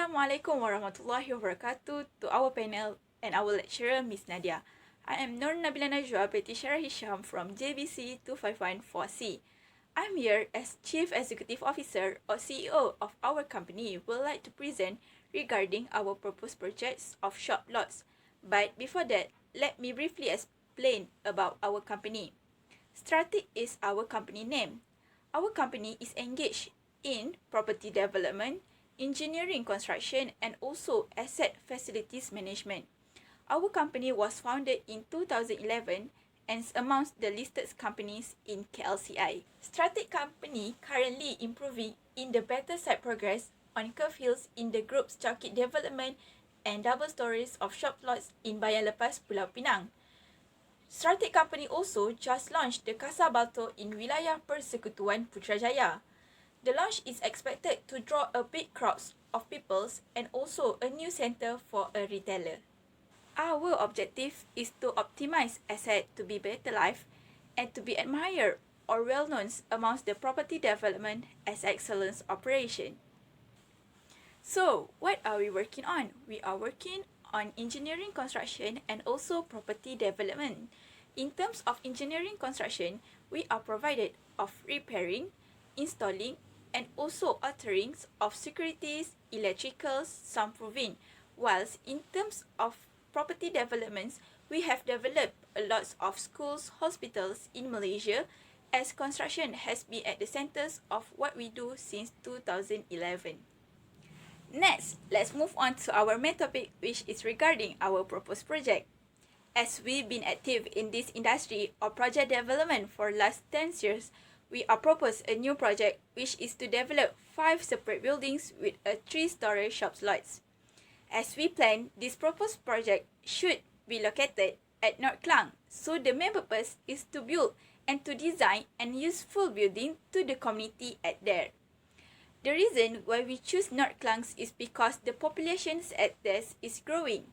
Assalamualaikum warahmatullahi wabarakatuh to our panel and our lecturer, Miss Nadia. I am Nur Nabila Najwa Petishara Hisham from JBC 2514C. I'm here as Chief Executive Officer or CEO of our company. Would like to present regarding our proposed projects of shop lots. But before that, let me briefly explain about our company. Stratic is our company name. Our company is engaged in property development, engineering construction, and also asset facilities management. Our company was founded in 2011 and is amongst the listed companies in KLCI. Stratic company currently improving in the better site progress on Curve Hills in the group's Chowkit development and double stories of shop lots in Bayan Lepas, Pulau Pinang. Stratic company also just launched the Casa Balto in Wilayah Persekutuan Putrajaya. The launch is expected to draw a big crowds of peoples and also a new center for a retailer. Our objective is to optimize asset to be better life and to be admired or well known amongst the property development as excellence operation. So, what are we working on? We are working on engineering construction and also property development. In terms of engineering construction, we are provided of repairing, installing, and also alterings of securities, electricals, soundproofing. Whilst in terms of property developments, we have developed a lot of schools, hospitals in Malaysia, as construction has been at the centers of what we do since 2011. Next, let's move on to our main topic, which is regarding our proposed project. As we've been active in this industry or project development for last 10 years, we are proposed a new project which is to develop 5 separate buildings with a 3-story shop lots. As we plan, this proposed project should be located at North Klang, so the main purpose is to build and to design an useful building to the community at there. The reason why we choose North Klang is because the population at there is growing.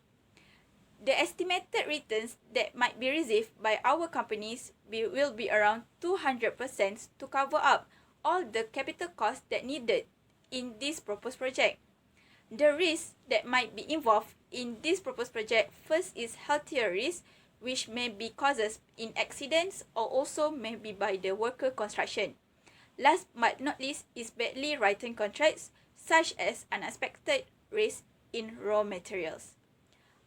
The estimated returns that might be received by our companies will be around 200% to cover up all the capital costs that needed in this proposed project. The risks that might be involved in this proposed project, first is healthier risk, which may be causes in accidents or also may be by the worker construction. Last but not least is badly written contracts, such as unexpected risk in raw materials.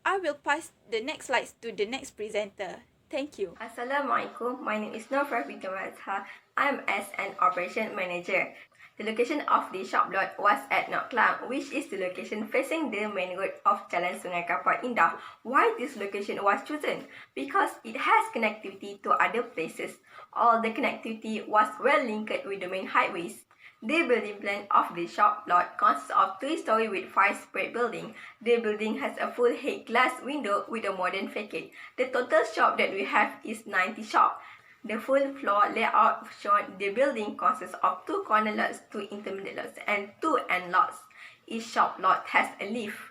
I will pass the next slides to the next presenter. Thank you. Assalamualaikum. My name is Inv551 Curtiss. I'm as an operation manager. The location of the shop lot was at North Klang, which is the location facing the main road of Jalan Sungai Kapal Indah. Why this location was chosen? Because it has connectivity to other places. All the connectivity was well linked with the main highways. The building plan of the shop lot consists of 3-story with 5 separate buildings. The building has a full head glass window with a modern facade. The total shop that we have is 90 shops. The full floor layout shown the building consists of 2 corner lots, 2 intermediate lots, and 2 end lots. Each shop lot has a lift.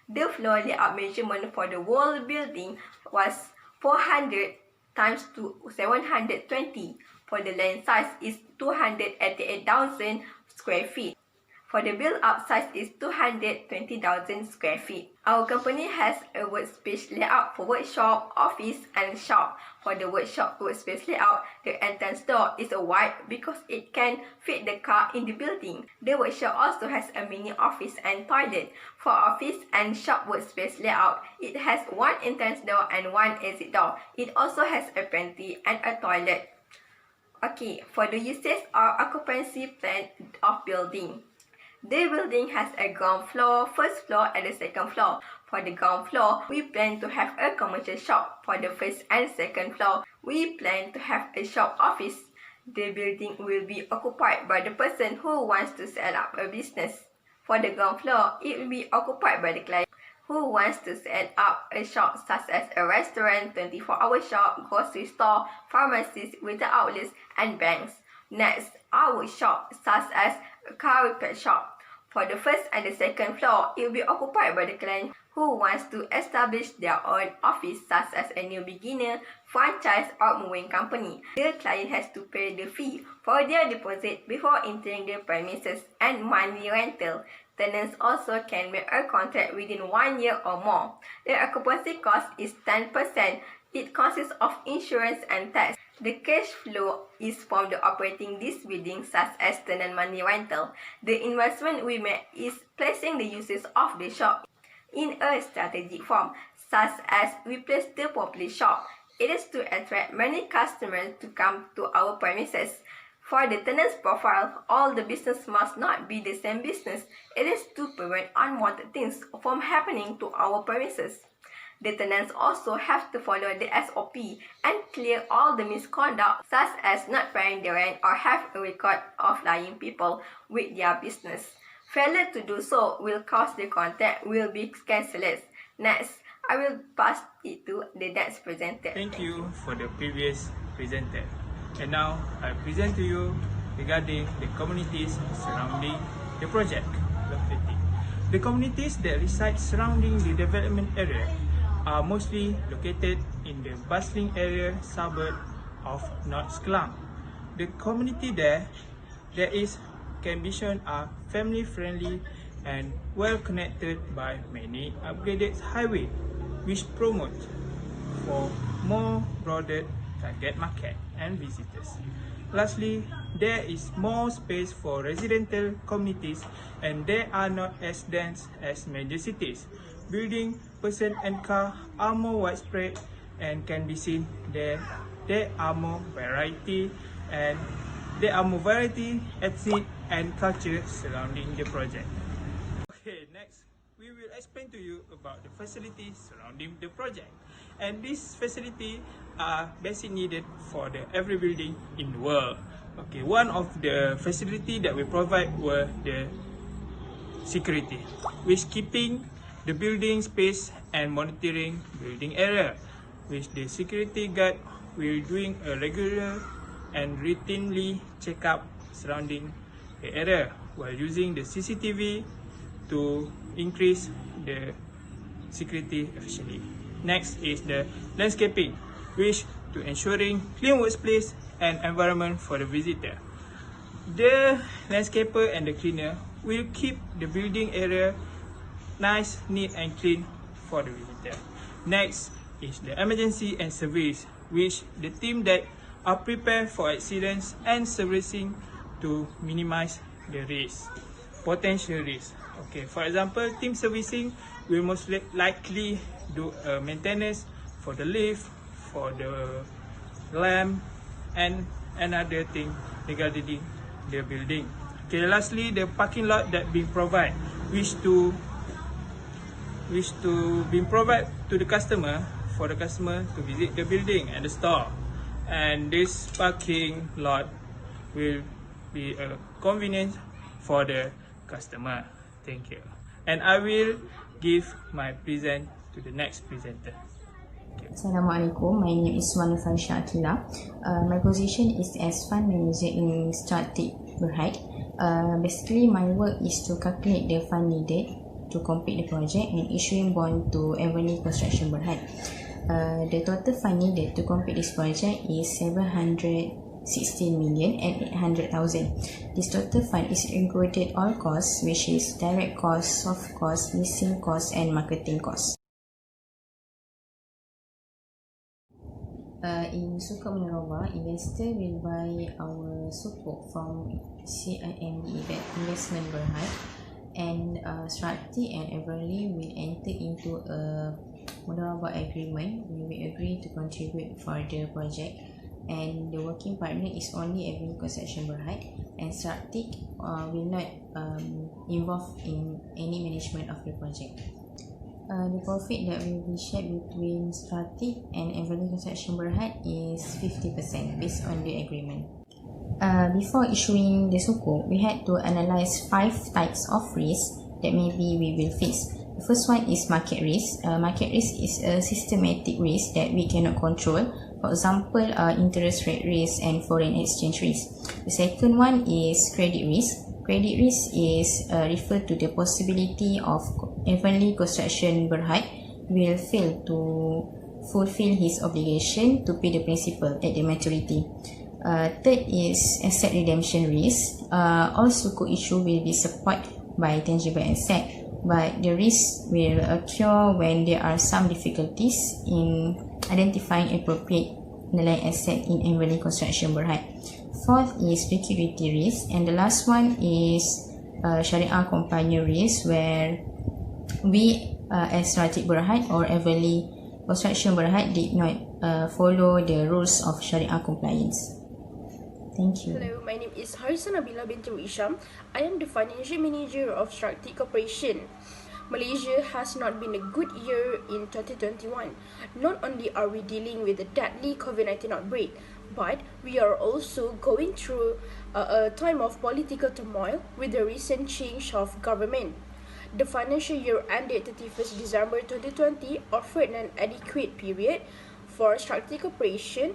The floor layout measurement for the whole building was 400 times 720. For the land size is 288,000 square feet. For the build-up size is 220,000 square feet. Our company has a workspace layout for workshop, office, and shop. For the workshop workspace layout, the entrance door is wide because it can fit the car in the building. The workshop also has a mini office and toilet. For office and shop workspace layout, it has 1 entrance door and 1 exit door. It also has a pantry and a toilet. Okay, for the usage or occupancy plan of building. The building has a ground floor, first floor, and a second floor. For the ground floor, we plan to have a commercial shop. For the first and second floor, we plan to have a shop office. The building will be occupied by the person who wants to set up a business. For the ground floor, it will be occupied by the client who wants to set up a shop such as a restaurant, 24-hour shop, grocery store, pharmacies, retail outlets, and banks. Next, our shop such as a car repair shop. For the first and the second floor, it will be occupied by the client who wants to establish their own office such as a new beginner, franchise, or moving company. The client has to pay the fee for their deposit before entering the premises and monthly rental. Tenants also can make a contract within 1 year or more. The occupancy cost is 10%. It consists of insurance and tax. The cash flow is from the operating this building, such as tenant money rental. The investment we make is placing the uses of the shop in a strategic form, such as we place the Populi shop. It is to attract many customers to come to our premises. For the tenant's profile, all the business must not be the same business. It is to prevent unwanted things from happening to our premises. The tenants also have to follow the SOP and clear all the misconduct, such as not paying the rent or have a record of lying people with their business. Failure to do so will cause the contract will be cancelled. Next, I will pass it to the next presenter. Thank you for the previous presenter. And now I present to you regarding the communities surrounding the project. The communities that reside surrounding the development area are mostly located in the bustling area suburb of North Kelang. The community there can be shown are family friendly and well connected by many upgraded highway, which promote for more broader target market and visitors. Lastly, there is more space for residential communities and they are not as dense as major cities. Building, person and car are more widespread and can be seen there. There are more variety ethnic and culture surrounding the project. Okay, next we will explain to you about the facilities surrounding the project. And this facility are basic needed for every building in the world. Okay, one of the facility that we provide were the security, which keeping the building space and monitoring building area, which the security guard will doing a regular and routinely check up surrounding the area while using the CCTV to increase the security efficiently. Next is the landscaping, which to ensuring clean workplace and environment for the visitor. The landscaper and the cleaner will keep the building area nice, neat and clean for the visitor. Next is the emergency and service, which the team that are prepared for accidents and servicing to minimize the risk, potential risk. Okay, for example, team servicing will most likely do maintenance for the lift, for the lamp, and another thing regarding the building. Okay, lastly, the parking lot that being provided, which to be provided to the customer for the customer to visit the building and the store. And this parking lot will be a convenience for the customer. Thank you. And I will give my present to the next presenter. Assalamualaikum, my name is Inv551 Curtiss. My position is as fund manager in Strategic Berhad. Basically, my work is to calculate the fund needed to complete the project and issuing bond to Inv551 Construction Berhad. The total fund needed to complete this project is 716,800,000. This total fund is included all costs, which is direct costs, soft costs, leasing costs, and marketing costs. In Sukuk Menarawah, investor will buy our sukuk from CIMB Investment Berhad, and Strati and Everly will enter into a Menarawah agreement. We will agree to contribute for the project, and the working partner is only Everly Construction Berhad, and Strati will not involve in any management of the project. The profit that will be shared between Strati and Everly Construction Berhad is 50% based on the agreement. Before issuing the sukuk, we had to analyze 5 types of risk that maybe we will face. The first one is market risk. Market risk is a systematic risk that we cannot control. For example, interest rate risk and foreign exchange risk. The second one is credit risk. Credit risk is referred to the possibility of Everly Construction Berhad will fail to fulfill his obligation to pay the principal at the maturity. Third is asset redemption risk. All sukuk issue will be supported by tangible asset, but the risk will occur when there are some difficulties in identifying appropriate underlying asset in enabling construction berhad. Fourth is liquidity risk, and the last one is Sharia compliance risk, where we as Ratik Berhad or Everly Construction Berhad did not follow the rules of Sharia compliance. Thank you. Hello, my name is Harisa Nabila binti Isham. I am the financial manager of Shakti Corporation. Malaysia has not been a good year in 2021. Not only are we dealing with the deadly COVID-19 outbreak, but we are also going through a time of political turmoil with the recent change of government. The financial year ended 31st December 2020 offered an adequate period for Shakti Corporation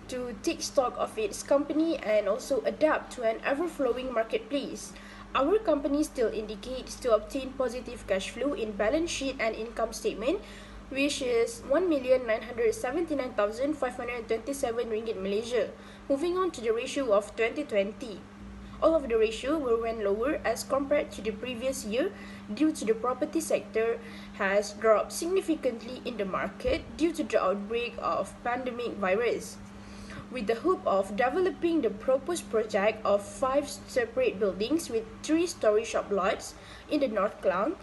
to take stock of its company and also adapt to an ever-flowing marketplace. Our company still indicates to obtain positive cash flow in balance sheet and income statement, which is 1,979,527 ringgit Malaysia. Moving on to the ratio of 2020. All of the ratio went lower as compared to the previous year due to the property sector has dropped significantly in the market due to the outbreak of pandemic virus. With the hope of developing the proposed project of 5 separate buildings with 3-story shop lots in the North Klang,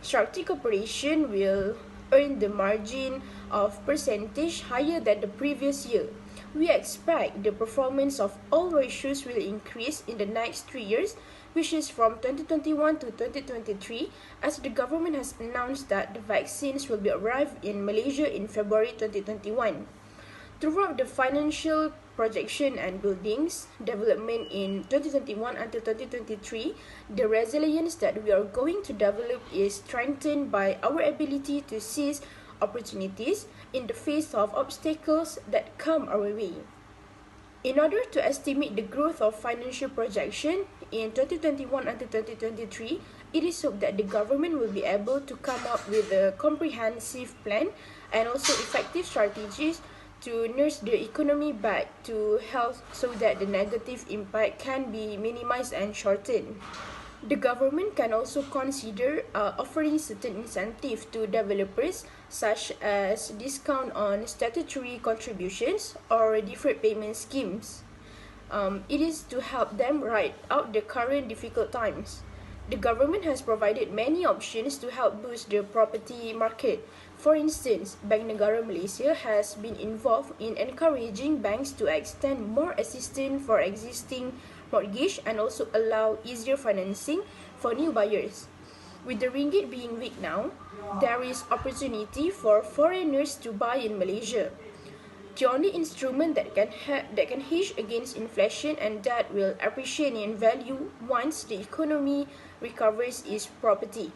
Shakti Corporation will earn the margin of percentage higher than the previous year. We expect the performance of all ratios will increase in the next 3 years, which is from 2021 to 2023, as the government has announced that the vaccines will be arrived in Malaysia in February 2021. Throughout the financial projection and buildings development in 2021 until 2023, the resilience that we are going to develop is strengthened by our ability to seize opportunities in the face of obstacles that come our way. In order to estimate the growth of financial projection in 2021 until 2023, it is hoped that the government will be able to come up with a comprehensive plan and also effective strategies to nurse the economy back to health so that the negative impact can be minimized and shortened. The government can also consider offering certain incentives to developers, such as discount on statutory contributions or deferred payment schemes. It is to help them ride out the current difficult times. The government has provided many options to help boost the property market. For instance, Bank Negara Malaysia has been involved in encouraging banks to extend more assistance for existing mortgage and also allow easier financing for new buyers. With the ringgit being weak now, there is opportunity for foreigners to buy in Malaysia. The only instrument that can hedge against inflation and that will appreciate in value once the economy recovers is property.